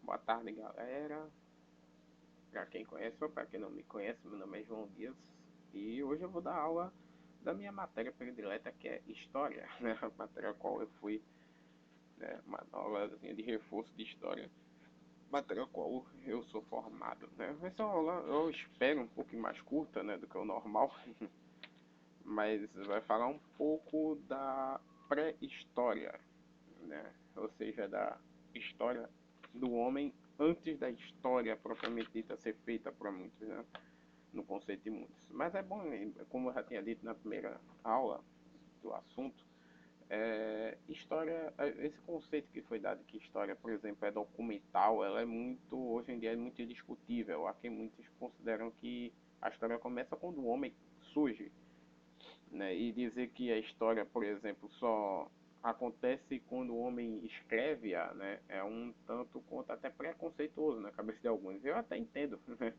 Boa tarde, galera. Para quem conhece ou para quem não me conhece, meu nome é João Dias e hoje eu vou dar aula da minha matéria predileta, que é História, né? A matéria a qual eu fui, né? Uma aulazinha de reforço de História, matéria a qual eu sou formado, né? Vai ser uma aula, eu espero, um pouco mais curta, né, do que o normal, mas vai falar um pouco da pré-história, né? Ou seja, da história do homem antes da história propriamente dita ser feita para muitos, né? No conceito de muitos. Mas é bom, como eu já tinha dito na primeira aula do assunto, história, esse conceito que foi dado que história, por exemplo, é documental, ela é muito, hoje em dia é muito discutível. Há quem muitos consideram que a história começa quando o homem surge, né? E dizer que a história, por exemplo, só acontece quando o homem escreve-a, né? É um tanto quanto até preconceituoso na cabeça de alguns. Eu até entendo, né?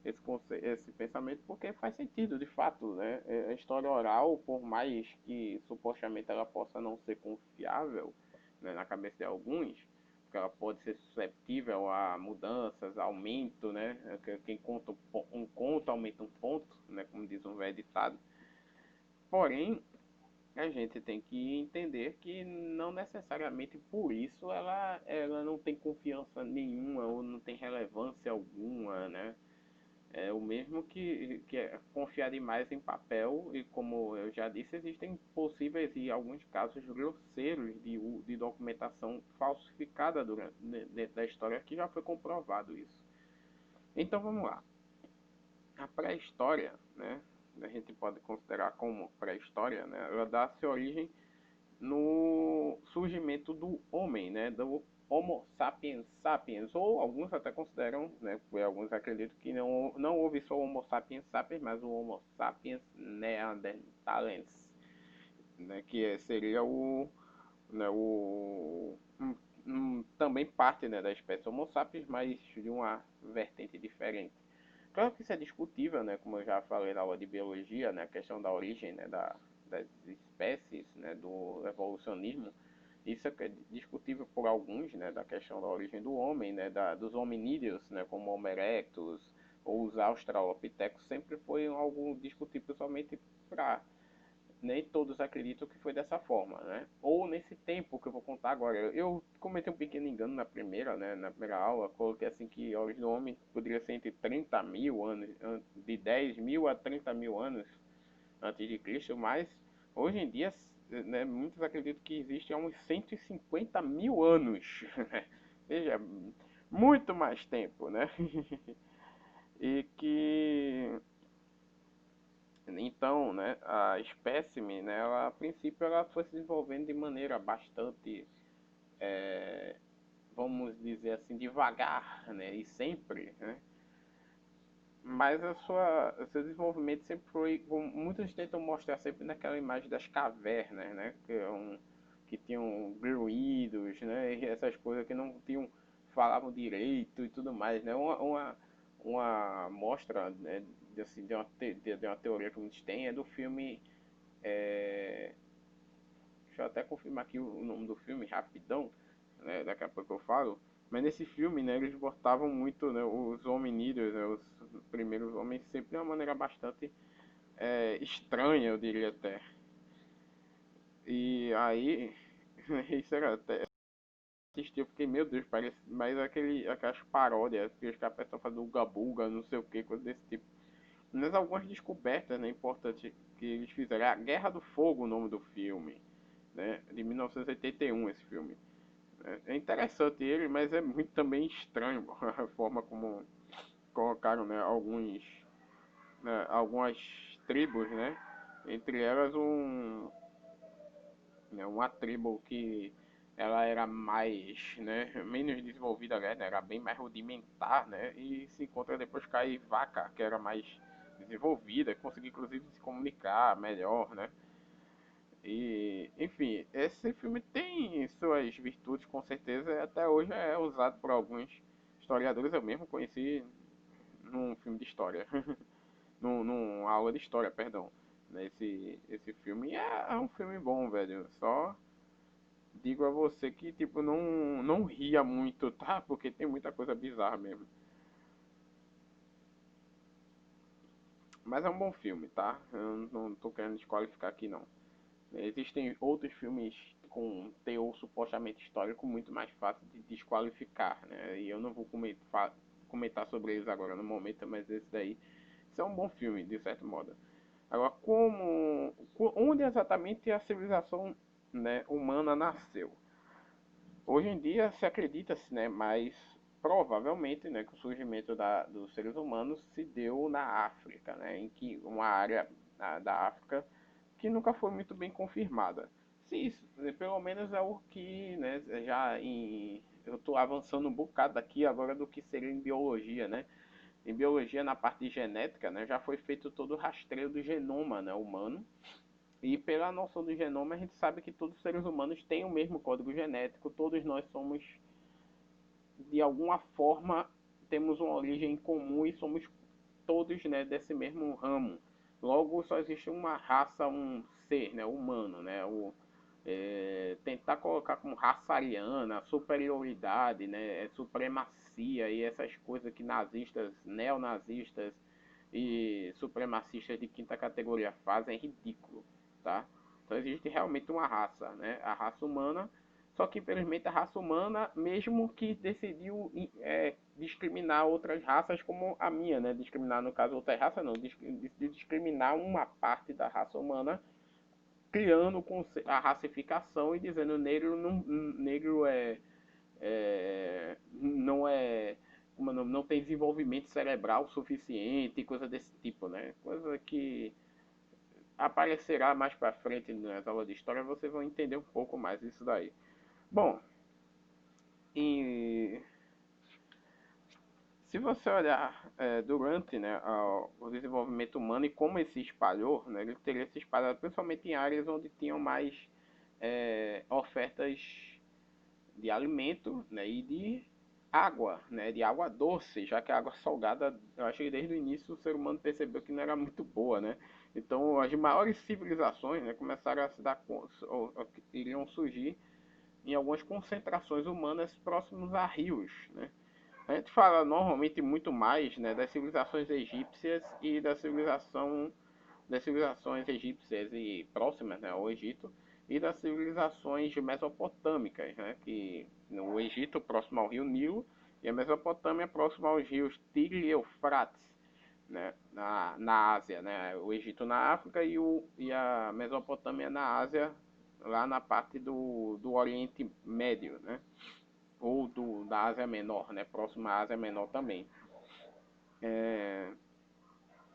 Esse pensamento porque faz sentido, de fato, né? A história oral, por mais que supostamente ela possa não ser confiável, né, na cabeça de alguns, porque ela pode ser susceptível a mudanças, aumento, né? Quem conta um conto aumenta um ponto, né? Como diz um velho ditado. Porém, a gente tem que entender que não necessariamente por isso ela não tem confiança nenhuma ou não tem relevância alguma, né? É o mesmo que é confiar demais em papel, e como eu já disse, existem possíveis e alguns casos grosseiros de documentação falsificada dentro da história, que já foi comprovado isso. Então vamos lá. A pré-história, né? A gente pode considerar como pré-história, né? Ela dá-se origem no surgimento do homem, né, do Homo sapiens sapiens, ou alguns até consideram, né, alguns acreditam que não houve só o Homo sapiens sapiens, mas o Homo sapiens neanderthalensis, né, que seria né, também parte, né, da espécie Homo sapiens, mas de uma vertente diferente. Claro que isso é discutível, né, como eu já falei na aula de biologia, né, a questão da origem, né, das espécies, né, do evolucionismo. Isso é discutível por alguns, né, da questão da origem do homem, né, dos hominídeos, né, como Homo erectus ou os Australopithecus, sempre foi algo discutível somente para nem todos acreditam que foi dessa forma, né? Ou nesse tempo que eu vou contar agora. Eu cometi um pequeno engano na primeira, né? Na primeira aula, coloquei assim que a origem do homem poderia ser entre 30 mil anos, de 10 mil a 30 mil anos antes de Cristo, mas hoje em dia, né, muitos acreditam que existe há uns 150 mil anos, né? Ou seja, muito mais tempo, né? E que então, né, a espécime, né, ela, a princípio, ela foi se desenvolvendo de maneira bastante, é, vamos dizer assim, devagar, né, e sempre, né, mas o seu desenvolvimento sempre foi, como muitos tentam mostrar sempre naquela imagem das cavernas, né, que tinham gruídos, né, e essas coisas que não tinham, falavam direito e tudo mais, né, uma mostra, né, assim, de uma teoria que muitos têm é do filme, é, deixa eu até confirmar aqui o nome do filme, rapidão, né, daqui a pouco eu falo. Mas nesse filme, né, eles botavam muito, né, os hominídeos, né, os primeiros homens, sempre de uma maneira bastante estranha, eu diria até. E aí, isso era até assisti, eu fiquei, meu Deus, parece mais aquelas paródias que os caras estão fazendo Uga Buga, não sei o que, coisa desse tipo. Mas algumas descobertas, né, importantes que eles fizeram. É A Guerra do Fogo, o nome do filme, né, de 1981 esse filme. É interessante ele, mas é muito também estranho a forma como colocaram, né, algumas tribos, né, entre elas né, uma tribo que ela era mais, né, menos desenvolvida, né, era bem mais rudimentar, né, e se encontra depois com a Vaca, que era mais desenvolvida, conseguia inclusive se comunicar melhor, né. E, enfim, esse filme tem suas virtudes, com certeza, e até hoje é usado por alguns historiadores. Eu mesmo conheci num filme de história, numa aula de história, perdão. Esse filme é um filme bom, velho. Só digo a você que, tipo, não ria muito, tá? Porque tem muita coisa bizarra mesmo. Mas é um bom filme, tá? Eu não tô querendo desqualificar aqui não. Existem outros filmes com teor supostamente histórico muito mais fácil de desqualificar, né? E eu não vou comentar sobre eles agora no momento, mas esse daí, isso é um bom filme, de certo modo. Agora, onde exatamente a civilização, né, humana nasceu? Hoje em dia se acredita-se, né, mas provavelmente, né, que o surgimento dos seres humanos se deu na África, né, em que uma área da África que nunca foi muito bem confirmada. Se isso, né, pelo menos é o que, né, eu estou avançando um bocado aqui agora do que seria em biologia, né? Em biologia, na parte de genética, né, já foi feito todo o rastreio do genoma, né, humano. E pela noção do genoma, a gente sabe que todos os seres humanos têm o mesmo código genético, todos nós somos, de alguma forma, temos uma origem comum e somos todos, né, desse mesmo ramo. Logo, só existe uma raça, um ser, né, humano, né, tentar colocar como raça ariana, superioridade, né, supremacia e essas coisas que nazistas, neonazistas e supremacistas de quinta categoria fazem é ridículo, tá? Então existe realmente uma raça, né, a raça humana. Só que infelizmente a raça humana, mesmo que decidiu discriminar outras raças como a minha, né? Discriminar no caso outras raças não, discriminar uma parte da raça humana, criando a racificação e dizendo negro negro não é como não tem desenvolvimento cerebral suficiente, coisa desse tipo, né? Coisa que aparecerá mais para frente nas aulas de história, vocês vão entender um pouco mais isso daí. Bom, e se você olhar durante, né, o desenvolvimento humano e como ele se espalhou, né, ele teria se espalhado principalmente em áreas onde tinham mais ofertas de alimento, né, e de água, né, de água doce, já que a água salgada, eu acho que desde o início o ser humano percebeu que não era muito boa, né? Então as maiores civilizações, né, começaram a se dar conta, ou iriam surgir em algumas concentrações humanas próximos a rios, né? A gente fala normalmente muito mais, né, das civilizações egípcias e das civilizações egípcias e próximas, né, ao Egito, e das civilizações mesopotâmicas, né, que no Egito próximo ao rio Nilo e a Mesopotâmia próximo aos rios Tigre e Eufrates, né, na Ásia, né, o Egito na África e a Mesopotâmia na Ásia, lá na parte do Oriente Médio, né, ou da Ásia Menor, né, próximo à Ásia Menor também. É,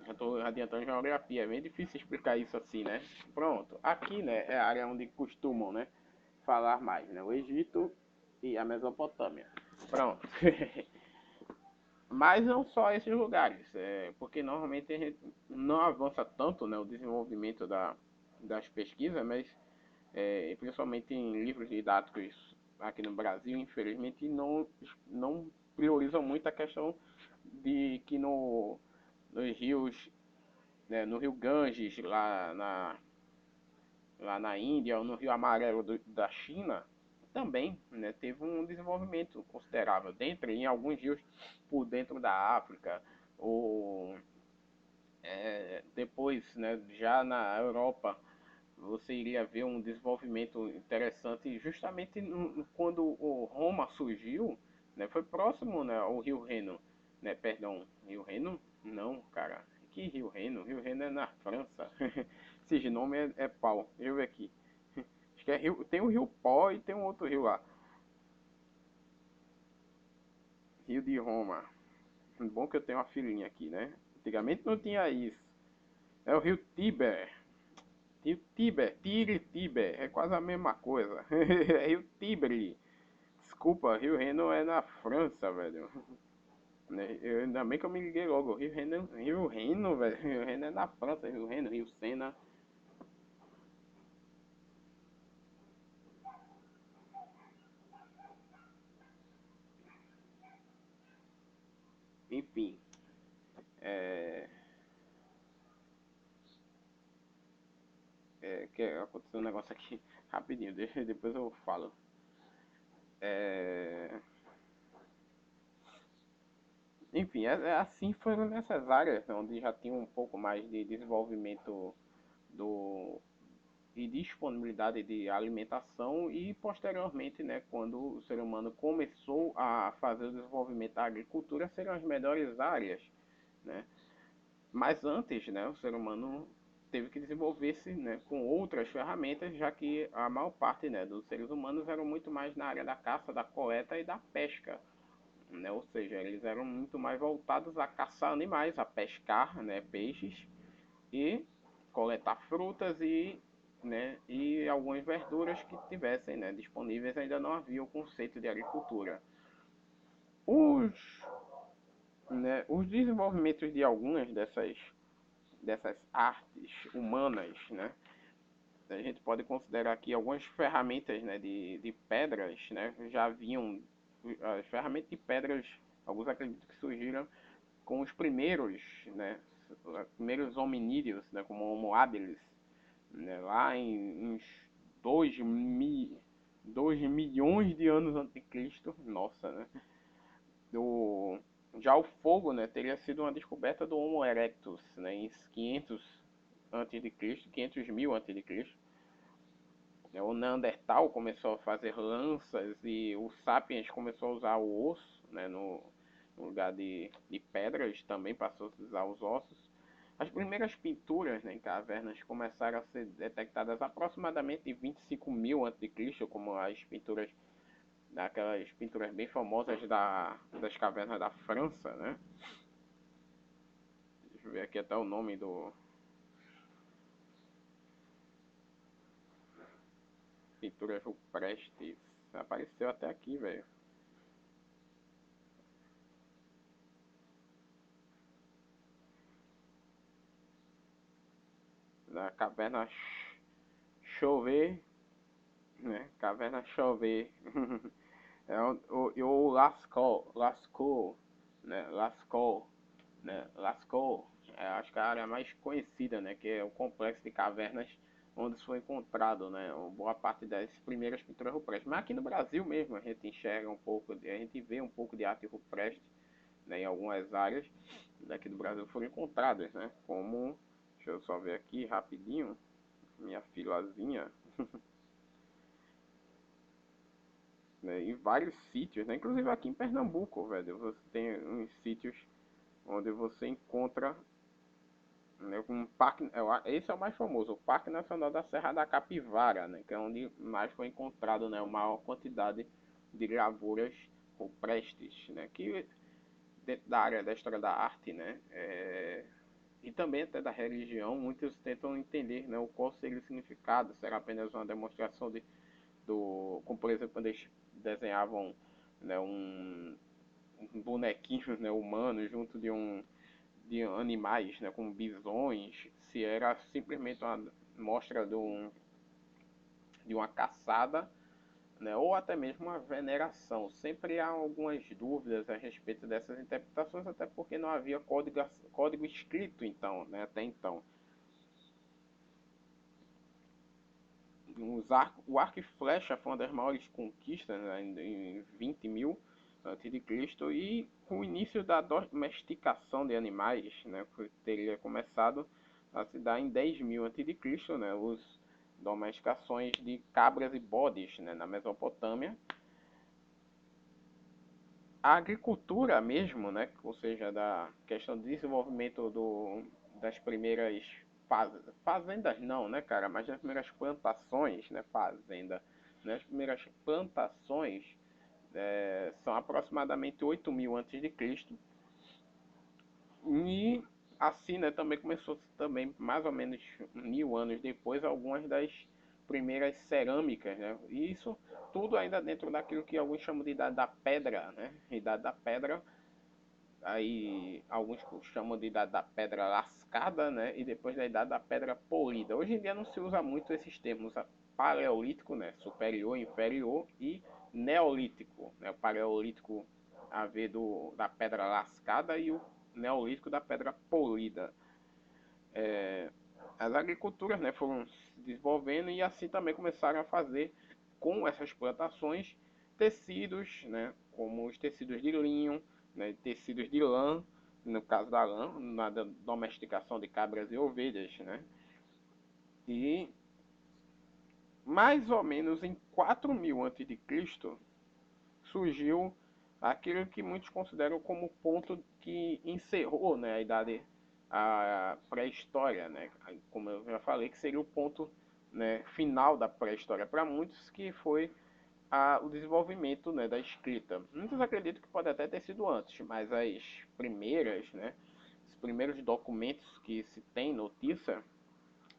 eu estou adiantando geografia, é bem difícil explicar isso assim, né? Pronto, aqui, né, é a área onde costumam, né, falar mais, né, o Egito e a Mesopotâmia. Pronto. Mas não só esses lugares, porque normalmente a gente não avança tanto, né, o desenvolvimento das pesquisas, mas principalmente em livros didáticos aqui no Brasil, infelizmente não priorizam muito a questão de que nos rios, né, no rio Ganges, lá na Índia, ou no rio Amarelo da China, também, né, teve um desenvolvimento considerável dentro, em alguns rios por dentro da África, ou depois, né, já na Europa, você iria ver um desenvolvimento interessante justamente quando o Roma surgiu, né, foi próximo, né, ao Rio Reno, né, perdão, Rio Reno? Não, cara, que Rio Reno? Rio Reno é na França. Esse nome é pau, deixa eu ver aqui. Acho que é Rio, tem o Rio Pó e tem um outro rio lá, Rio de Roma. Bom que eu tenho uma filhinha aqui, né? Antigamente não tinha isso. É o Rio Tiber. Rio Tiber, Tigre Tiber, é quase a mesma coisa. É Rio Tibre. Desculpa, Rio Reno é na França, velho. Né, ainda bem que eu me liguei logo. Rio Reno, velho. Rio Reno é na França. Rio Reno, Rio Sena. Enfim, é, que aconteceu um negócio aqui rapidinho. Depois eu falo. Enfim, assim foram nessas áreas, né, onde já tinha um pouco mais de desenvolvimento do e disponibilidade de alimentação e posteriormente, né, quando o ser humano começou a fazer o desenvolvimento da agricultura, serão as melhores áreas, né? Mas antes, né, o ser humano teve que desenvolver-se, né, com outras ferramentas, já que a maior parte, né, dos seres humanos eram muito mais na área da caça, da coleta e da pesca, né? Ou seja, eles eram muito mais voltados a caçar animais, a pescar, né, peixes e coletar frutas né, e algumas verduras que tivessem, né, disponíveis. Ainda não havia o conceito de agricultura. Os, os desenvolvimentos de algumas dessas artes humanas, né, a gente pode considerar aqui algumas ferramentas, né, de pedras, né, já vinham as ferramentas de pedras, alguns acreditam que surgiram com os primeiros, né, primeiros hominídeos, né, como Homo habilis, né, lá em uns 2 milhões de anos antes de Cristo, nossa, né? Do, já o fogo, né, teria sido uma descoberta do Homo erectus, né, em 500 antes de Cristo, 500 mil antes de Cristo. O Neandertal começou a fazer lanças e o Sapiens começou a usar o osso, né, no lugar de pedras, também passou a usar os ossos. As primeiras pinturas, né, em cavernas começaram a ser detectadas aproximadamente em 25 mil a.C., como as pinturas, aquelas pinturas bem famosas das cavernas da França, né? Deixa eu ver aqui até o nome do pinturas rupestres. Apareceu até aqui, velho. Da caverna Chauvet, né? Caverna Chauvet. É o Lascaux, né? Lascaux, acho que é a área mais conhecida, né? Que é o complexo de cavernas onde foi encontrado, né? Boa parte das primeiras pinturas rupestres. Mas aqui no Brasil mesmo a gente enxerga um pouco, a gente vê um pouco de arte rupestre, né? Em algumas áreas daqui do Brasil foram encontradas, né? Como, deixa eu só ver aqui rapidinho, minha filazinha, né, em vários sítios, né? Inclusive aqui em Pernambuco, velho, você tem uns sítios onde você encontra, né, um parque, esse é o mais famoso, o Parque Nacional da Serra da Capivara, né, que é onde mais foi encontrado, né, a maior quantidade de gravuras rupestres, né, que dentro da área da história da arte, né, e também até da religião, muitos tentam entender, né, o qual seria o significado, será apenas uma demonstração como por exemplo quando eles desenhavam, né, um bonequinho, né, humano junto de animais, né, como bisões, se era simplesmente uma mostra de uma caçada, né, ou até mesmo uma veneração. Sempre há algumas dúvidas a respeito dessas interpretações, até porque não havia código escrito então, né, até então. O arco e flecha foi uma das maiores conquistas, né, em 20 mil antes de Cristo, e com o início da domesticação de animais, né, que teria começado a se dar em 10 mil antes de Cristo, né, os domesticações de cabras e bodes, né, na Mesopotâmia. A agricultura mesmo, né, ou seja, da questão do desenvolvimento das primeiras fazendas não, né, cara, mas das primeiras plantações, né, fazenda, né, as primeiras plantações são aproximadamente 8 mil antes de Cristo. E assim, né, também começou também mais ou menos 1000 anos depois algumas das primeiras cerâmicas, né? E isso tudo ainda dentro daquilo que alguns chamam de idade da pedra, né? Idade da pedra, aí alguns chamam de idade da pedra lascada, né? E depois da idade da pedra polida. Hoje em dia não se usa muito esses termos paleolítico, né? Superior, inferior e neolítico, né? O paleolítico a ver da pedra lascada e o neolítico da pedra polida. As agriculturas, né, foram se desenvolvendo e assim também começaram a fazer com essas plantações tecidos, né, como os tecidos de linho, né, tecidos de lã, no caso da lã, na domesticação de cabras e ovelhas, né? E mais ou menos em 4000 a.C. surgiu aquilo que muitos consideram como o ponto que encerrou, né, a idade a pré-história, né? Como eu já falei, que seria o ponto, né, final da pré-história para muitos, que foi o desenvolvimento, né, da escrita. Muitos acreditam que pode até ter sido antes, mas as primeiras, né, os primeiros documentos que se tem notícia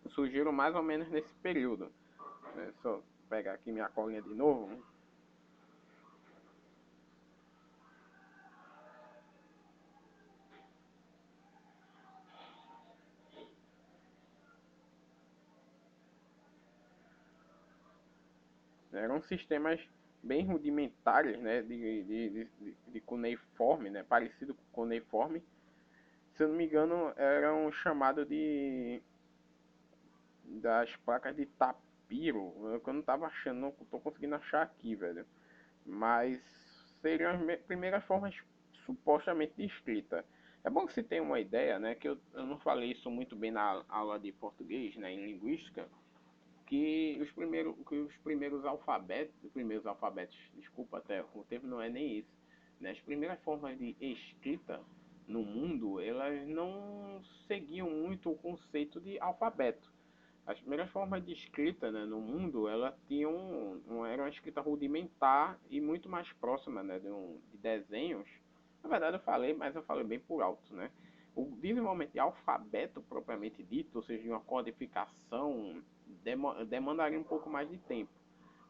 surgiram mais ou menos nesse período. Né? Só pegar aqui minha colinha de novo. Eram sistemas bem rudimentares, né, de cuneiforme, né, parecido com cuneiforme. Se eu não me engano, eram chamados de das placas de tapiro. Eu não tava achando, não tô conseguindo achar aqui, velho. Mas seriam as primeiras formas supostamente de escrita. É bom que você tenha uma ideia, né, que eu não falei isso muito bem na aula de português, né, em linguística, os primeiros alfabetos, desculpa, até o termo não é nem esse, né? As primeiras formas de escrita no mundo, elas não seguiam muito o conceito de alfabeto. As primeiras formas de escrita, né, no mundo, elas tinham, não era uma escrita rudimentar e muito mais próxima, né, de desenhos. Na verdade eu falei, mas eu falei bem por alto, né? O desenvolvimento de alfabeto propriamente dito, ou seja, de uma codificação, demandaria um pouco mais de tempo.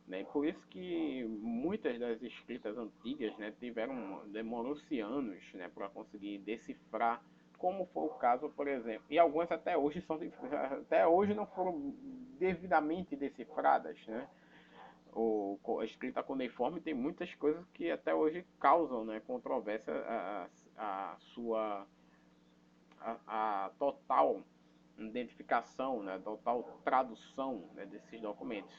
Né? Por isso que muitas das escritas antigas, né, demorou-se anos, né, para conseguir decifrar, como foi o caso, por exemplo, e algumas até hoje não foram devidamente decifradas, né? A escrita cuneiforme tem muitas coisas que até hoje causam, né, controvérsia, a sua a total identificação, né, total tradução, né, desses documentos,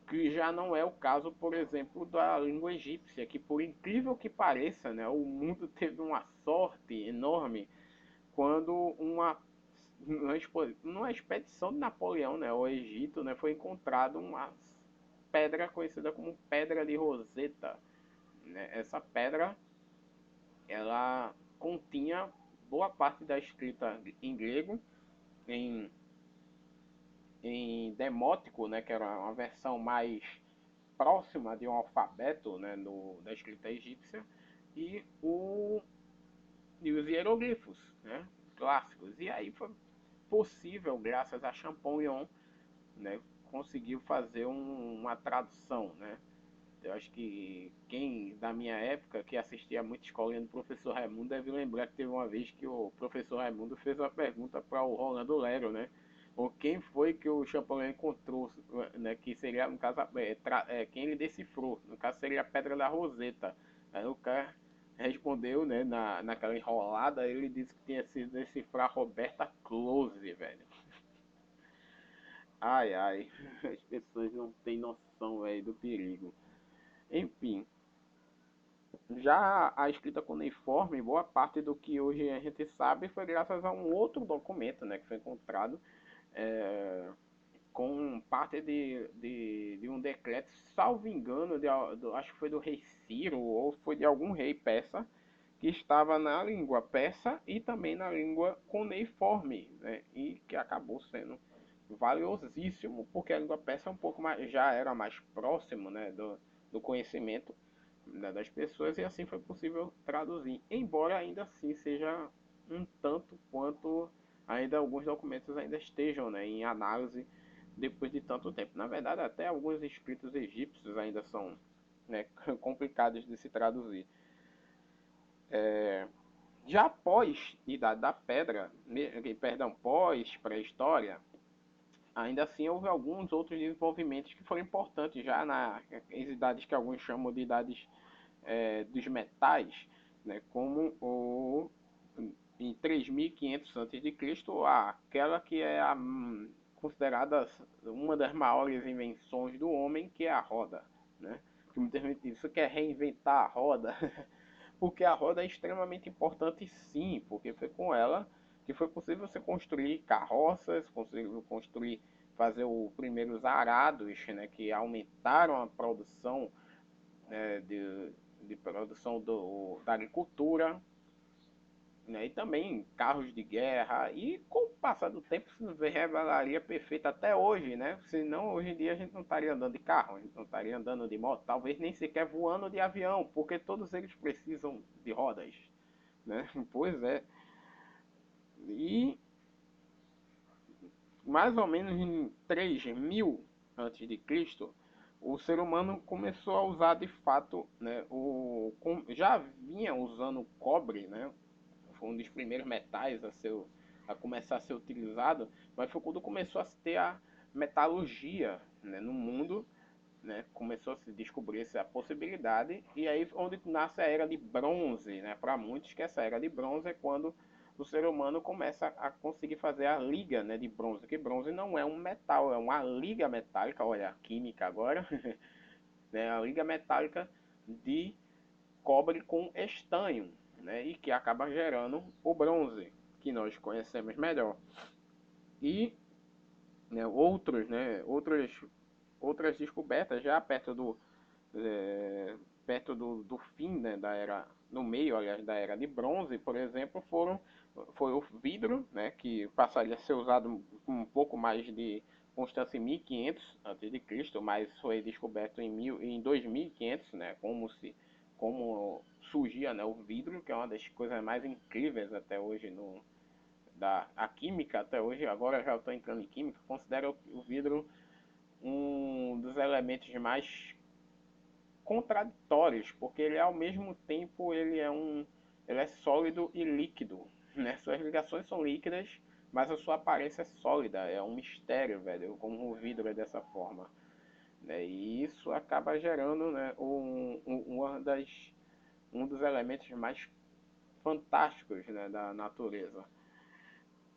que já não é o caso, por exemplo, da língua egípcia, que por incrível que pareça, né, o mundo teve uma sorte enorme quando numa expedição de Napoleão, né, ao Egito, né, foi encontrada uma pedra conhecida como Pedra de Roseta. Né? Essa pedra, ela continha boa parte da escrita em grego, em, em demótico, né, que era uma versão mais próxima de um alfabeto, né, da escrita egípcia, e, e os hieroglifos, né, clássicos. E aí foi possível, graças a Champollion, né, conseguiu fazer uma tradução, né. Eu acho que quem da minha época que assistia muito escolinha do professor Raimundo deve lembrar que teve uma vez que o professor Raimundo fez uma pergunta para o Rolando Lero, né? Ou quem foi que o Champollion encontrou, né? Que seria, no caso, quem ele decifrou. No caso, seria a Pedra da Roseta. Aí o cara respondeu, né? Naquela enrolada, ele disse que tinha sido decifrar Roberta Close, velho. Ai, ai, as pessoas não têm noção, velho, do perigo. Enfim, já a escrita cuneiforme, boa parte do que hoje a gente sabe foi graças a um outro documento, né, que foi encontrado é, com parte de um decreto, salvo engano, acho que foi do rei Ciro ou foi de algum rei persa, que estava na língua persa e também na língua cuneiforme, né, e que acabou sendo valiosíssimo, porque a língua persa é um pouco mais, já era mais próximo, né, do conhecimento, né, das pessoas, e assim foi possível traduzir, embora ainda assim seja um tanto quanto ainda alguns documentos ainda estejam, né, em análise depois de tanto tempo. Na verdade, até alguns escritos egípcios ainda são, né, complicados de se traduzir. Já pós Idade da Pedra, perdão, pós pré-história, ainda assim houve alguns outros desenvolvimentos que foram importantes já nas idades que alguns chamam de idades dos metais, né, como em 3500 a.C., aquela que é considerada uma das maiores invenções do homem, que é a roda. Né? Que muita gente diz, isso quer reinventar a roda, porque a roda é extremamente importante, sim, porque foi com ela que foi possível você construir carroças, possível construir, fazer os primeiros arados, né, que aumentaram a produção, né, de produção da agricultura, né, e também carros de guerra, e com o passar do tempo isso revelaria perfeito até hoje, né? Senão hoje em dia a gente não estaria andando de carro, a gente não estaria andando de moto, talvez nem sequer voando de avião, porque todos eles precisam de rodas, né? Pois é. E mais ou menos em 3000 antes de Cristo, o ser humano começou a usar de fato, né, já vinha usando cobre, né, foi um dos primeiros metais a começar a ser utilizado, mas foi quando começou a se ter a metalurgia, né, no mundo, né, começou a se descobrir essa possibilidade, e aí onde nasce a era de bronze, né, para muitos que essa era de bronze é quando o ser humano começa a conseguir fazer a liga, né, de bronze, que bronze não é um metal, é uma liga metálica, olha a química agora, né, a liga metálica de cobre com estanho, né, e que acaba gerando o bronze, que nós conhecemos melhor. E, né, outras descobertas já perto do fim, né, da era, no meio, aliás, da era de bronze, por exemplo, foi o vidro, né, que passaria a ser usado com um pouco mais de constância em 1500 a.C., mas foi descoberto em 2500, né, como surgia, né, o vidro, que é uma das coisas mais incríveis até hoje a química até hoje, agora já estou entrando em química, considero o vidro um dos elementos mais contraditórios, porque ele ao mesmo tempo ele é sólido e líquido, né? Suas ligações são líquidas, mas a sua aparência é sólida, é um mistério, velho, como o vidro é dessa forma, né? E isso acaba gerando, né, um dos elementos mais fantásticos, né, da natureza.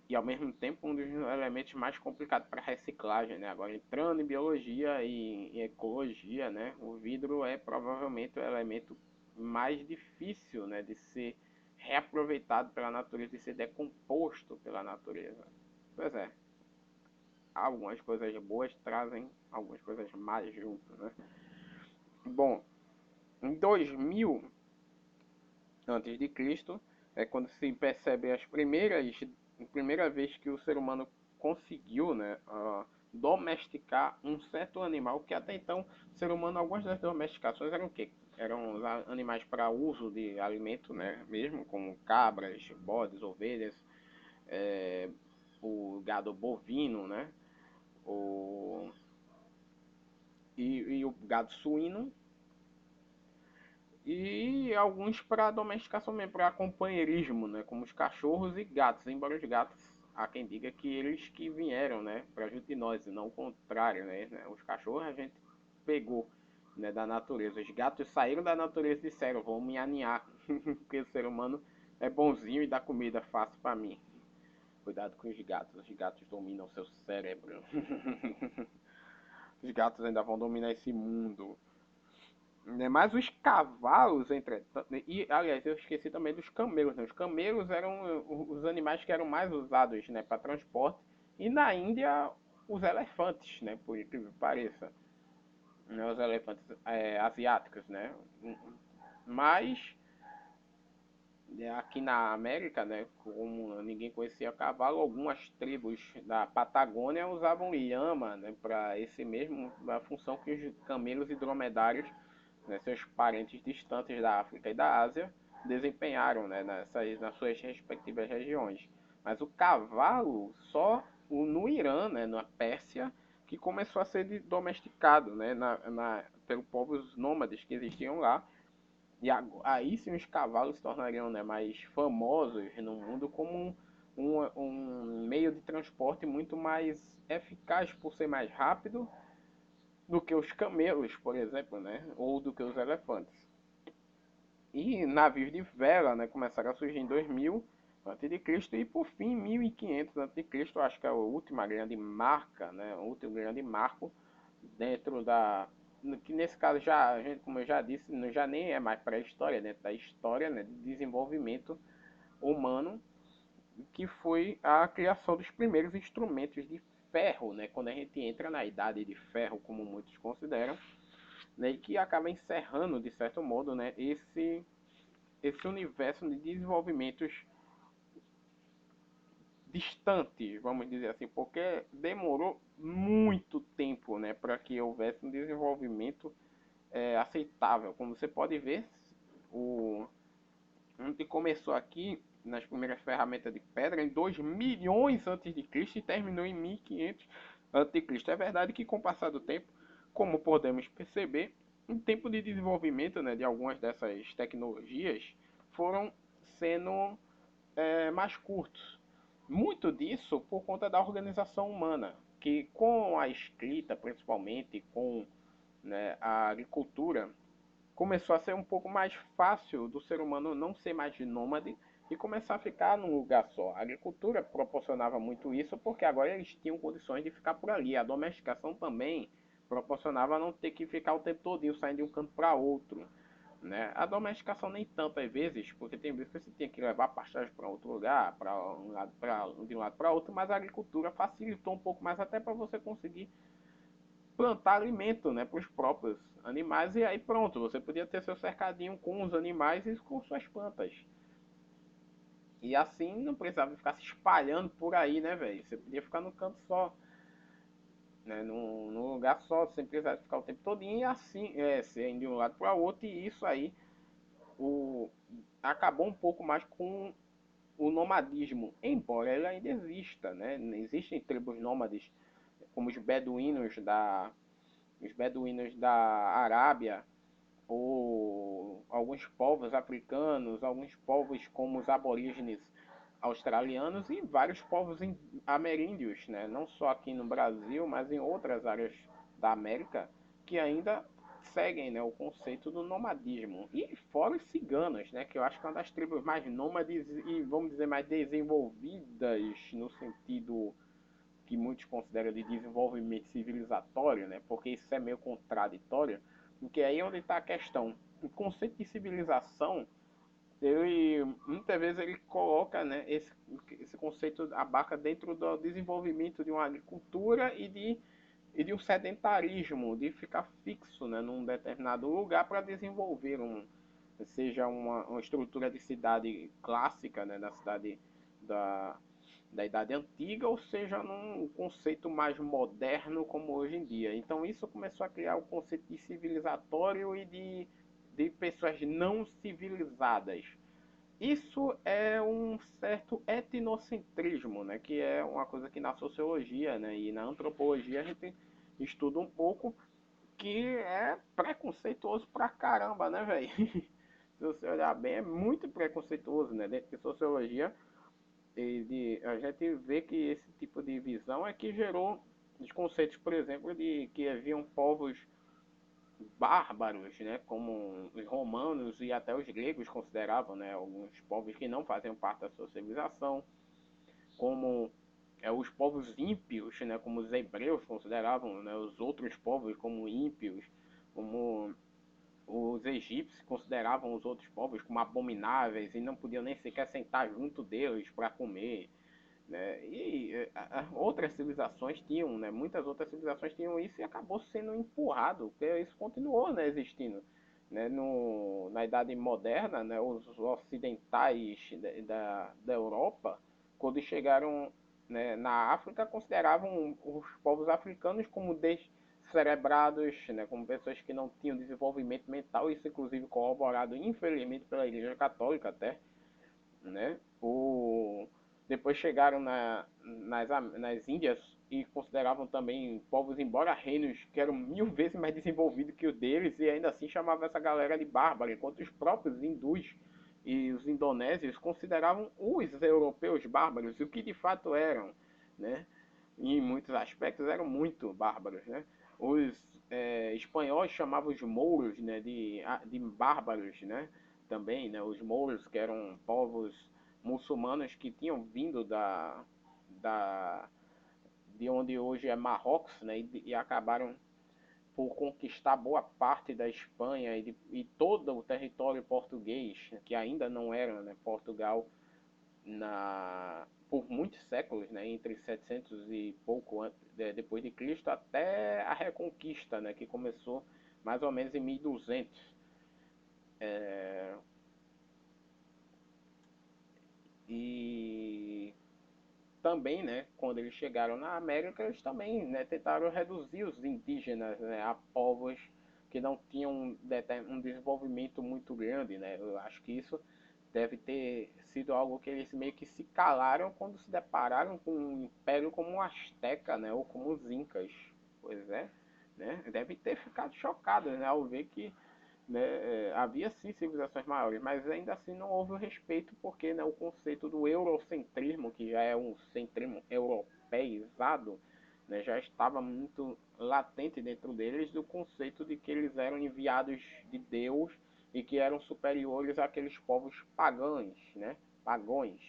E ao mesmo tempo um dos elementos mais complicados para reciclagem, né? Agora entrando em biologia e em ecologia, né? O vidro é provavelmente o elemento mais difícil, né, de ser reaproveitado pela natureza, de ser decomposto pela natureza. Pois é, algumas coisas boas trazem algumas coisas más junto, né? Bom, em 2000 antes de Cristo é quando se percebe a primeira vez que o ser humano conseguiu, né, domesticar um certo animal que até então o ser humano, algumas das domesticações eram o quê? Eram animais para uso de alimento, né, mesmo como cabras, bodes, ovelhas, é, o gado bovino, né, o, e o gado suíno, e alguns para domesticação mesmo, para companheirismo, né? Como os cachorros e gatos. Embora os gatos, há quem diga que eles que vieram, né? Para junto de nós, e não o contrário, né? Os cachorros a gente pegou, né, da natureza. Os gatos saíram da natureza e disseram, vou me aninhar, porque o ser humano é bonzinho e dá comida fácil para mim. Cuidado com os gatos dominam seu cérebro. Os gatos ainda vão dominar esse mundo. Né? Mas os cavalos, entretanto, e aliás, eu esqueci também dos camelos. Né? Os camelos eram os animais que eram mais usados, né, para transporte. E na Índia, os elefantes, né, por incrível que pareça. Né, os elefantes asiáticos, né? Mas aqui na América, né, como ninguém conhecia cavalo, algumas tribos da Patagônia usavam lhama, né, para esse mesmo a função que os camelos e dromedários, né, seus parentes distantes da África e da Ásia, desempenharam, né, nas suas respectivas regiões. Mas o cavalo só no Irã, né, na Pérsia, que começou a ser domesticado, né, pelos povos nômades que existiam lá. E aí sim os cavalos se tornariam, né, mais famosos no mundo como um meio de transporte muito mais eficaz por ser mais rápido do que os camelos, por exemplo, né, ou do que os elefantes. E navios de vela, né, começaram a surgir em 2000 a.C. e por fim em 1500 a.C., acho que é a última grande marca, né, o último grande marco dentro que nesse caso já, a gente, como eu já disse, já nem é mais pré-história, né, da história, né, de desenvolvimento humano, que foi a criação dos primeiros instrumentos de ferro, né, quando a gente entra na idade de ferro, como muitos consideram, né, e que acaba encerrando de certo modo, né, esse universo de desenvolvimentos distantes, vamos dizer assim, porque demorou muito tempo, né, para que houvesse um desenvolvimento aceitável. Como você pode ver, o a gente começou aqui nas primeiras ferramentas de pedra em 2 milhões antes de Cristo e terminou em 1500 antes de Cristo. É verdade que com o passar do tempo, como podemos perceber, o tempo de desenvolvimento, né, de algumas dessas tecnologias foram sendo mais curtos. Muito disso por conta da organização humana, que com a escrita, principalmente com, né, a agricultura, começou a ser um pouco mais fácil do ser humano não ser mais nômade e começar a ficar num lugar só. A agricultura proporcionava muito isso porque agora eles tinham condições de ficar por ali. A domesticação também proporcionava não ter que ficar o tempo todo saindo de um canto para outro. Né? A domesticação nem tanto às vezes, porque tem vezes que você tinha que levar pastagem para outro lugar, de um lado para outro, mas a agricultura facilitou um pouco mais até para você conseguir plantar alimento, né, para os próprios animais e aí pronto, você podia ter seu cercadinho com os animais e com suas plantas. E assim não precisava ficar se espalhando por aí, né, velho? Você podia ficar no canto só, né, num lugar só, sem precisar ficar o tempo todinho e assim, você indo de um lado para o outro e isso aí o, acabou um pouco mais com o nomadismo, embora ele ainda exista, né? Existem tribos nômades como os beduínos da Arábia, ou alguns povos africanos, alguns povos como os aborígenes australianos e vários povos ameríndios, né? Não só aqui no Brasil, mas em outras áreas da América, que ainda seguem, né, o conceito do nomadismo. E fora os ciganos, né, que eu acho que é uma das tribos mais nômades e, vamos dizer, mais desenvolvidas no sentido que muitos consideram de desenvolvimento civilizatório, né? Porque isso é meio contraditório, porque aí é onde está a questão. O conceito de civilização, ele muitas vezes ele coloca, né, esse conceito abarca dentro do desenvolvimento de uma agricultura e de um sedentarismo, de ficar fixo, né, num determinado lugar para desenvolver seja uma estrutura de cidade clássica, né, da cidade da, da Idade Antiga, ou seja, num conceito mais moderno como hoje em dia. Então isso começou a criar o conceito de civilizatório e de pessoas não civilizadas. Isso é um certo etnocentrismo, né, que é uma coisa que na sociologia, né, e na antropologia a gente estuda um pouco, que é preconceituoso pra caramba, né, velho? Se você olhar bem, é muito preconceituoso, né? Dentro de sociologia, a gente vê que esse tipo de visão é que gerou os conceitos, por exemplo, de que haviam povos bárbaros, né? Como os romanos e até os gregos consideravam, né? Alguns povos que não faziam parte da sua civilização, como os povos ímpios, né? Como os hebreus consideravam, né, os outros povos como ímpios, como os egípcios consideravam os outros povos como abomináveis e não podiam nem sequer sentar junto deles para comer. Né? E outras civilizações tinham, né? Muitas outras civilizações tinham isso e acabou sendo empurrado, porque isso continuou, né, existindo. Né? Na Idade Moderna, né, os ocidentais da Europa, quando chegaram, né, na África, consideravam os povos africanos como descerebrados, né, como pessoas que não tinham desenvolvimento mental, isso inclusive corroborado, infelizmente, pela Igreja Católica até, né? Depois chegaram nas Índias e consideravam também povos, embora reinos que eram 1000 vezes mais desenvolvidos que o deles, e ainda assim chamavam essa galera de bárbaro, enquanto os próprios hindus e os indonésios consideravam os europeus bárbaros, o que de fato eram, né? Em muitos aspectos eram muito bárbaros, né? Os espanhóis chamavam os mouros, né, de bárbaros, né? Também, né? Os mouros, que eram povos muçulmanos que tinham vindo da de onde hoje é Marrocos, né? E acabaram por conquistar boa parte da Espanha e todo o território português, que ainda não era, né, Portugal, por muitos séculos, né, entre 700 e pouco depois de Cristo até a Reconquista, né, que começou mais ou menos em 1200. É, e também, né, quando eles chegaram na América, eles também, né, tentaram reduzir os indígenas, né, a povos que não tinham um desenvolvimento muito grande, né. Eu acho que isso deve ter sido algo que eles meio que se calaram quando se depararam com um império como o Azteca, né, ou como os Incas. Pois é, né, deve ter ficado chocado, né, ao ver que, né, havia sim civilizações maiores, mas ainda assim não houve o respeito porque, né, o conceito do eurocentrismo, que já é um centrismo europeizado, né, já estava muito latente dentro deles do conceito de que eles eram enviados de Deus e que eram superiores àqueles povos pagãos, né, pagões.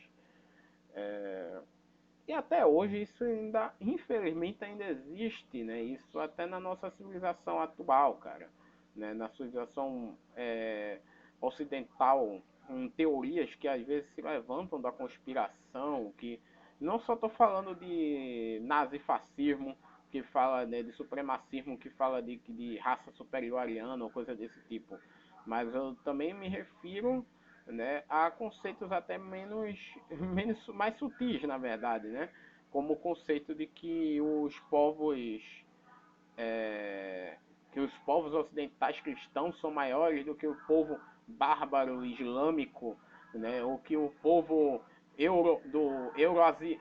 E até hoje isso ainda, infelizmente, ainda existe, né? Isso até na nossa civilização atual, cara. Né? Na civilização ocidental, com teorias que às vezes se levantam da conspiração, que não só estou falando de nazifascismo, que fala, né, de supremacismo, que fala de raça superior ariana ou coisa desse tipo, mas eu também me refiro, né, a conceitos até menos mais sutis, na verdade, né? Como o conceito de é, que os povos ocidentais cristãos são maiores do que o povo bárbaro islâmico, né? Ou que o povo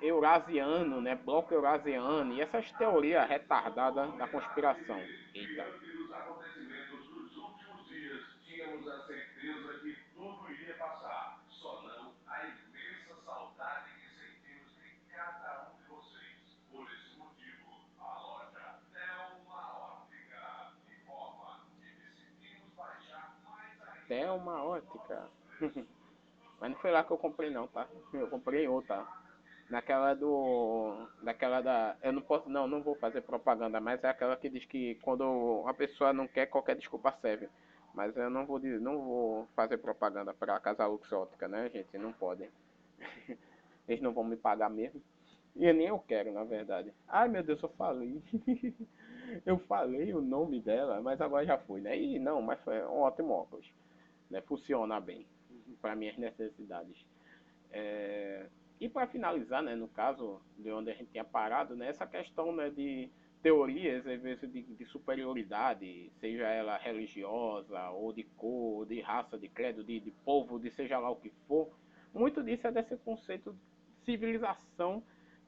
eurasiano, né? Bloco eurasiano, e essas teorias retardadas da conspiração. Eita. Tínhamos a certeza que tudo iria passar, só não a imensa saudade que sentimos de cada um de vocês. Por esse motivo, a loja Thelma Ótica informa que decidimos baixar mais ainda. Thelma Ótica. Mas não foi lá que eu comprei não, tá? Eu comprei outra. Naquela do. Daquela da. Eu não posso. Não, não vou fazer propaganda, mas é aquela que diz que quando uma pessoa não quer, qualquer desculpa serve. Mas eu não vou fazer propaganda para a Casa Lux Ótica, né, gente? Não podem. Eles não vão me pagar mesmo. E nem eu quero, na verdade. Ai meu Deus, eu falei. Eu falei o nome dela, mas agora já foi, né? E não, mas foi um ótimo óculos. Né? Funciona bem para minhas necessidades. É, e para finalizar, né, no caso de onde a gente tinha parado, né, essa questão, né, de teorias, às vezes, de superioridade, seja ela religiosa, ou de cor, ou de raça, de credo, de povo, de seja lá o que for, muito disso é desse conceito de civilização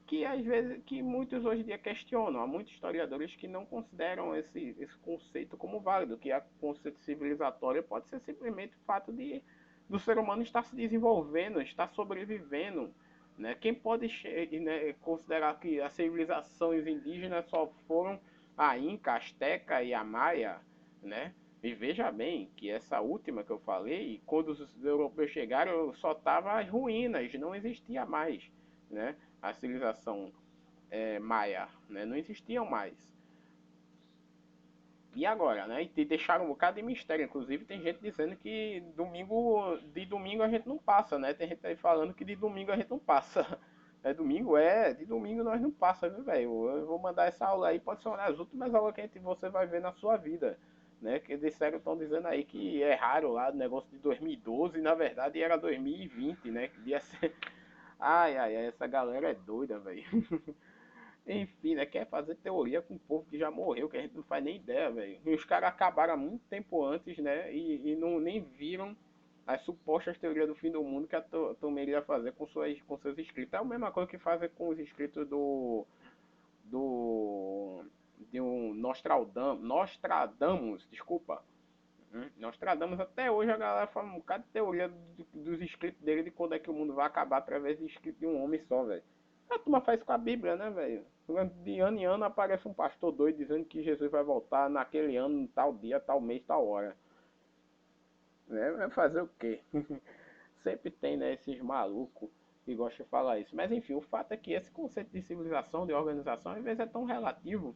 que às vezes que muitos hoje em dia questionam. Há muitos historiadores que não consideram esse conceito como válido, que o conceito civilizatório pode ser simplesmente o fato de do ser humano estar se desenvolvendo, estar sobrevivendo. Né? Quem pode né, considerar que as civilizações indígenas só foram a Inca, a Azteca e a Maia, né? E veja bem que essa última que eu falei, quando os europeus chegaram, só tava as ruínas, não existia mais, né? A civilização maia, né? Não existiam mais. E agora, né? E deixaram um bocado de mistério. Inclusive tem gente dizendo que de domingo a gente não passa, né? Tem gente aí falando que de domingo a gente não passa. É domingo? É, de domingo nós não passa, viu, velho? Eu vou mandar essa aula aí, pode ser uma das últimas aulas que você vai ver na sua vida. Né? Que disseram, estão dizendo aí que é raro lá, o negócio de 2012, e na verdade era 2020, né? Que ia ser... Ai, ai, ai, essa galera é doida, velho. Enfim, né? Quer fazer teoria com o povo que já morreu, que a gente não faz nem ideia, velho. E os caras acabaram há muito tempo antes, né? E não nem viram as supostas teorias do fim do mundo que a turma iria fazer com seus escritos. É a mesma coisa que fazem com os escritos do de um Nostradamus, desculpa. Nostradamus até hoje a galera fala um bocado de teoria dos escritos dele de quando é que o mundo vai acabar através de escrito de um homem só, velho. A turma faz com a Bíblia, né, velho? De ano em ano aparece um pastor doido dizendo que Jesus vai voltar naquele ano, tal dia, tal mês, tal hora. Né? Vai fazer o quê? Sempre tem, né, esses malucos que gostam de falar isso. Mas enfim, o fato é que esse conceito de civilização, de organização, às vezes é tão relativo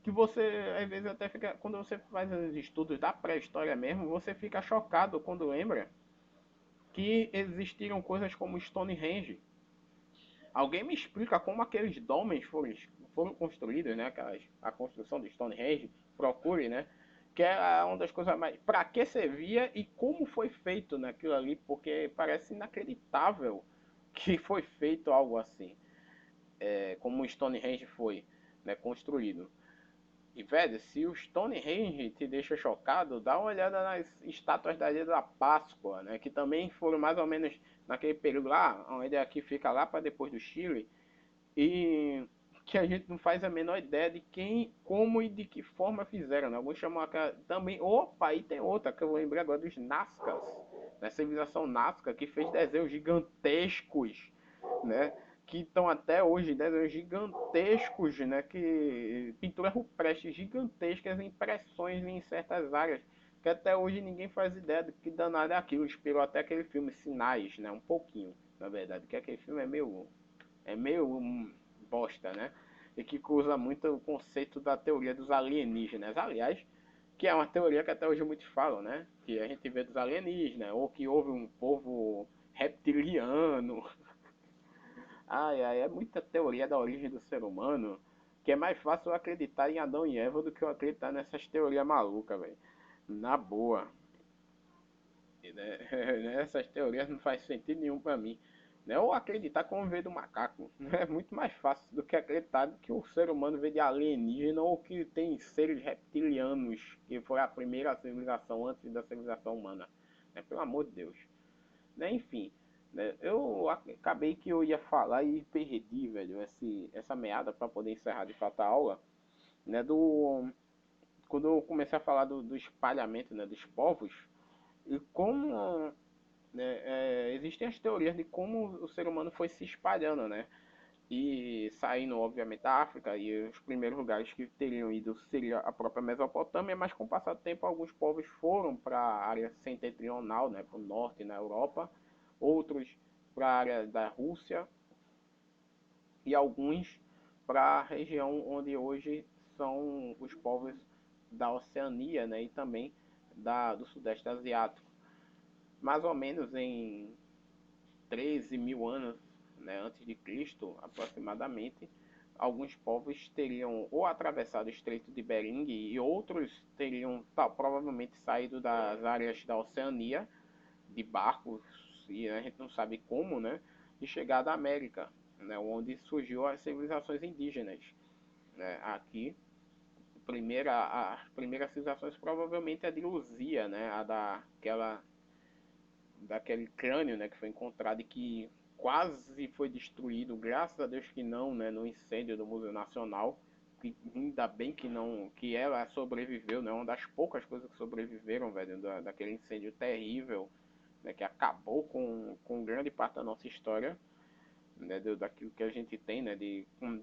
que você, às vezes, até fica, quando você faz os estudos da pré-história mesmo, você fica chocado quando lembra que existiram coisas como Stonehenge. Alguém me explica como aqueles dolmens foram construídos, né? A construção do Stonehenge, procure, né? Que é uma das coisas mais. Para que servia e como foi feito naquilo ali, porque parece inacreditável que foi feito algo assim, como o Stonehenge foi, né, construído. E, velho, se o Stonehenge te deixa chocado, dá uma olhada nas estátuas da Ilha da Páscoa, né? Que também foram mais ou menos naquele período lá, onde aqui fica lá para depois do Chile. E que a gente não faz a menor ideia de quem, como e de que forma fizeram, né? Alguns chamam também. Opa, aí tem outra que eu lembrei agora dos Nazcas, né? Civilização Nazca, que fez desenhos gigantescos, né? Que estão até hoje, desenhos gigantescos, né? Que pinturas rupestres gigantescas, impressões em certas áreas, que até hoje ninguém faz ideia do que danado é aquilo. Inspirou até aquele filme Sinais, né? Um pouquinho, na verdade, que aquele filme é meio bosta, né? E que usa muito o conceito da teoria dos alienígenas. Aliás, que é uma teoria que até hoje muitos falam, né? Que a gente vê dos alienígenas, ou que houve um povo reptiliano. Ai, ai, é muita teoria da origem do ser humano, que é mais fácil eu acreditar em Adão e Eva do que eu acreditar nessas teorias malucas, velho. Na boa. E, né, essas teorias não faz sentido nenhum pra mim. Né? Ou acreditar como veio do macaco. É muito mais fácil do que acreditar que o ser humano veio de alienígena ou que tem seres reptilianos, que foi a primeira civilização antes da civilização humana. Né? Pelo amor de Deus. Né? Enfim, né? Eu acabei que eu ia falar e perdi, velho, essa meada para poder encerrar de fato a aula. Né? Quando eu comecei a falar do espalhamento, né, dos povos, e como, né, existem as teorias de como o ser humano foi se espalhando, né? E saindo, obviamente, da África, e os primeiros lugares que teriam ido seria a própria Mesopotâmia, mas com o passar do tempo, alguns povos foram para a área setentrional, né, para o norte, na Europa, outros para a área da Rússia, e alguns para a região onde hoje são os povos da Oceania, né, e também do Sudeste Asiático. Mais ou menos em 13 mil anos, né, antes de Cristo, aproximadamente, alguns povos teriam ou atravessado o Estreito de Bering e outros teriam provavelmente saído das áreas da Oceania de barcos, e a gente não sabe como, né, e chegar da América, né, onde surgiu as civilizações indígenas. Né, aqui, as primeiras civilizações provavelmente a de Luzia, né, daquele crânio, né, que foi encontrado e que quase foi destruído, graças a Deus que não, né, no incêndio do Museu Nacional, que ainda bem que não, que ela sobreviveu, né, uma das poucas coisas que sobreviveram, velho, daquele incêndio terrível, né, que acabou com grande parte da nossa história, né, daquilo que a gente tem, né,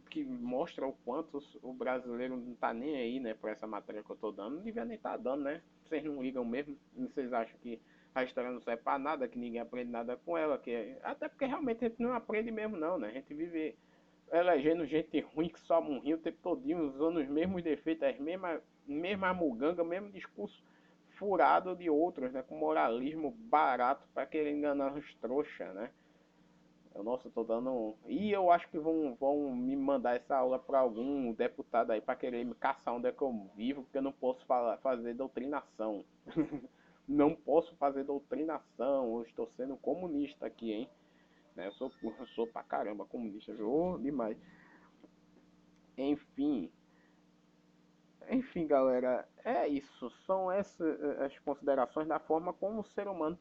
que mostra o quanto o brasileiro não tá nem aí, né, para essa matéria que eu tô dando, não devia nem estar tá dando, né? Vocês não ligam mesmo? Vocês acham que a história não serve para nada, que ninguém aprende nada com ela, até porque realmente a gente não aprende mesmo não, né? A gente vive elegendo gente ruim que só morria o tempo todinho, usando os mesmos defeitos, as mesmas mugangas, o mesmo discurso furado de outros, né? Com moralismo barato para querer enganar os trouxas, né? Nossa, eu tô dando. E eu acho que vão me mandar essa aula para algum deputado aí para querer me caçar onde é que eu vivo, porque eu não posso fazer doutrinação. Não posso fazer doutrinação. Eu estou sendo comunista aqui, hein? Né, eu sou pra caramba comunista, viu? Demais. Enfim. Enfim, galera, é isso. São essas as considerações da forma como o ser humano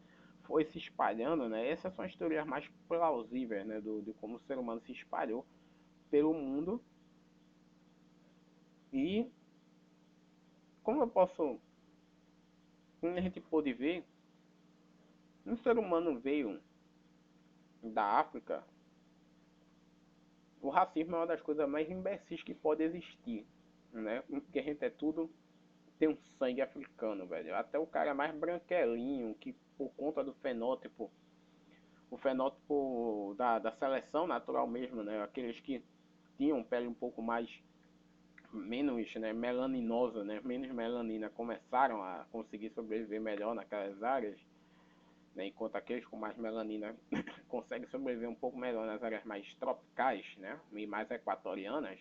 foi se espalhando, né? Essas são as teorias mais plausíveis, né? De como o ser humano se espalhou pelo mundo. E como eu posso. Como a gente pôde ver, um ser humano veio da África. O racismo é uma das coisas mais imbecis que pode existir, né? Porque a gente é tudo. Tem um sangue africano, velho. Até o cara mais branquelinho, que por conta do fenótipo, o fenótipo da seleção natural mesmo, né? Aqueles que tinham pele um pouco mais menos, né, melaninosa, né, menos melanina começaram a conseguir sobreviver melhor naquelas áreas, né, enquanto aqueles com mais melanina conseguem sobreviver um pouco melhor nas áreas mais tropicais, né, e mais equatorianas.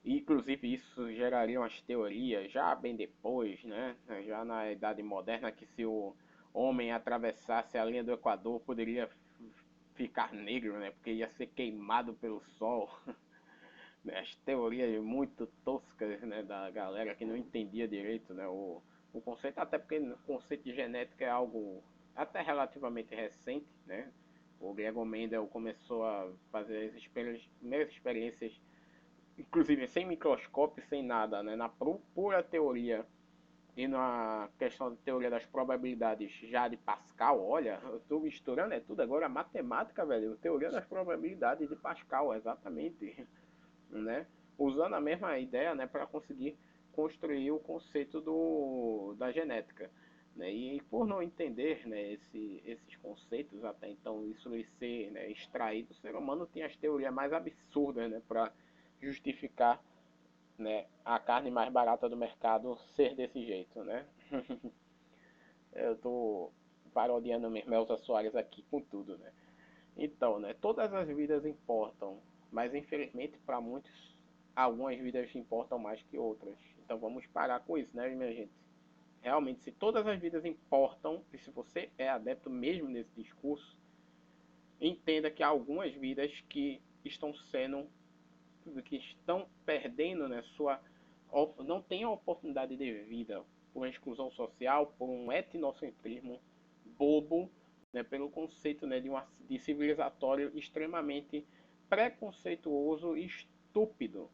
Inclusive isso geraria umas teorias já bem depois, né, já na Idade Moderna, que se o homem atravessasse a linha do Equador poderia ficar negro, né, porque ia ser queimado pelo sol. As teorias muito toscas, né, da galera que não entendia direito, né, o conceito, até porque o conceito de genética é algo até relativamente recente, né. O Gregor Mendel começou a fazer as primeiras experiências, inclusive sem microscópio, sem nada, né, na pura teoria e na questão de teoria das probabilidades já de Pascal. Olha, eu estou misturando é tudo agora, matemática, velho, teoria das probabilidades de Pascal, exatamente, né? Usando a mesma ideia, né, para conseguir construir o conceito da genética. Né? E por não entender, né, esses conceitos até então, isso ser, né, extraído, o ser humano tinha as teorias mais absurdas, né, para justificar, né, a carne mais barata do mercado ser desse jeito, né? Eu estou parodiando mesmo Elza Soares aqui com tudo, né? Então, né, todas as vidas importam, mas infelizmente para muitos, algumas vidas importam mais que outras. Então vamos parar com isso, né, minha gente? Realmente, se todas as vidas importam, e se você é adepto mesmo nesse discurso, entenda que há algumas vidas que estão perdendo, né, não tem a oportunidade de vida por exclusão social, por um etnocentrismo bobo, né, pelo conceito, né, de civilizatório extremamente preconceituoso e estúpido.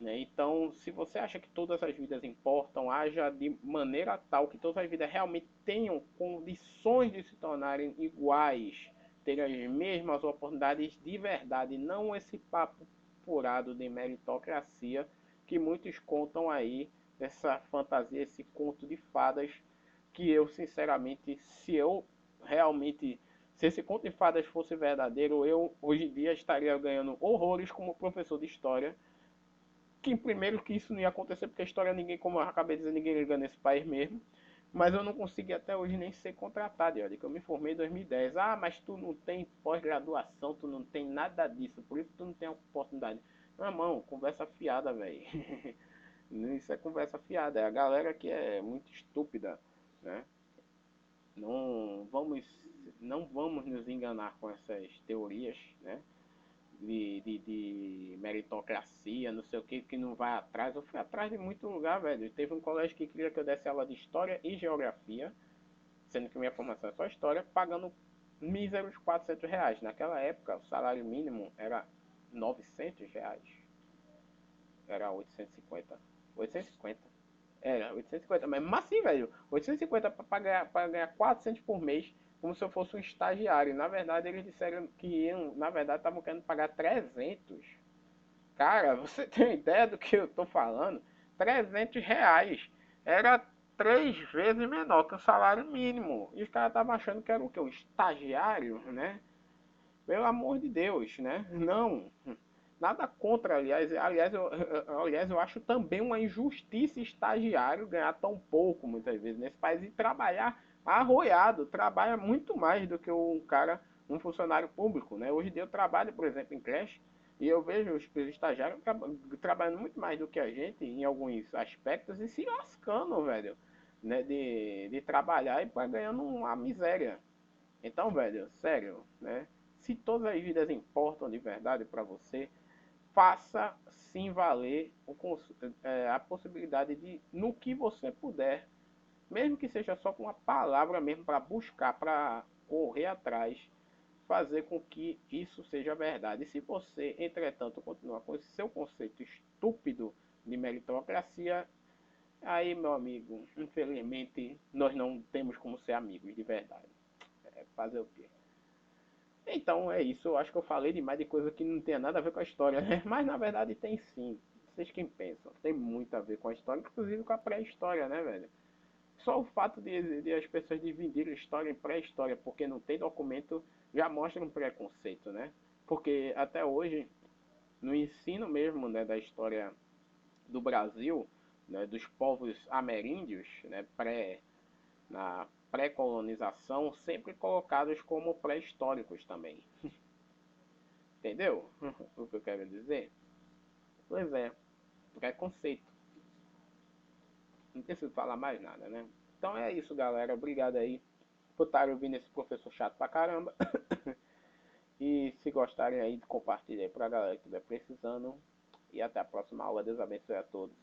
Né? Então, se você acha que todas as vidas importam, haja de maneira tal que todas as vidas realmente tenham condições de se tornarem iguais, terem as mesmas oportunidades de verdade, não esse papo furado de meritocracia que muitos contam aí, essa fantasia, esse conto de fadas, que eu sinceramente, se esse conto de fadas fosse verdadeiro, eu hoje em dia estaria ganhando horrores como professor de história, que primeiro que isso não ia acontecer, porque a história ninguém, como eu acabei de dizer, ninguém liga nesse país mesmo. Mas eu não consegui até hoje nem ser contratado, olha, que eu me formei em 2010. Ah, mas tu não tem pós-graduação, tu não tem nada disso, por isso tu não tem oportunidade. Meu irmão, conversa fiada, velho. Isso é conversa fiada, é a galera que é muito estúpida, né? Não vamos, não vamos nos enganar com essas teorias, né? De meritocracia, não sei o que não vai atrás. Eu fui atrás de muito lugar, velho. Teve um colégio que queria que eu desse aula de história e geografia, sendo que minha formação é só história, pagando míseros R$ 400. Naquela época, o salário mínimo era R$ 900. Era 850. 850. Era 850, mas assim, velho, 850 para ganhar 400 por mês, como se eu fosse um estagiário. Na verdade, eles disseram que iam, na verdade, estavam querendo pagar 300. Cara, você tem ideia do que eu tô falando? R$ 300. Era 3 vezes menor que o salário mínimo. E os caras estavam achando que era o quê? Um estagiário, né? Pelo amor de Deus, né? Não. Nada contra, aliás, eu acho também uma injustiça estagiário ganhar tão pouco, muitas vezes, nesse país e trabalhar arroiado, trabalha muito mais do que um cara, um funcionário público, né? Hoje em dia eu trabalho, por exemplo, em creche, e eu vejo os estagiários trabalhando muito mais do que a gente em alguns aspectos e se lascando, velho, né? De trabalhar e ganhando uma miséria. Então, velho, sério, né? Se todas as vidas importam de verdade para você, faça sim valer a possibilidade de, no que você puder, mesmo que seja só com uma palavra mesmo, para buscar, para correr atrás, fazer com que isso seja verdade. E se você, entretanto, continuar com esse seu conceito estúpido de meritocracia, aí, meu amigo, infelizmente, nós não temos como ser amigos de verdade. É fazer o quê? Então é isso, eu acho que eu falei demais de coisa que não tem nada a ver com a história, né? Mas na verdade tem sim. Vocês quem pensam, tem muito a ver com a história, inclusive com a pré-história, né, velho? Só o fato de as pessoas dividirem história em pré-história porque não tem documento já mostra um preconceito, né? Porque até hoje no ensino mesmo, né, da história do Brasil, né, dos povos ameríndios, né, na pré-colonização, sempre colocados como pré-históricos também. Entendeu o que eu quero dizer? Pois é, preconceito. Não preciso falar mais nada, né? Então é isso, galera. Obrigado aí por estarem ouvindo esse professor chato pra caramba. E se gostarem aí, compartilhem aí pra galera que estiver precisando. E até a próxima aula. Deus abençoe a todos.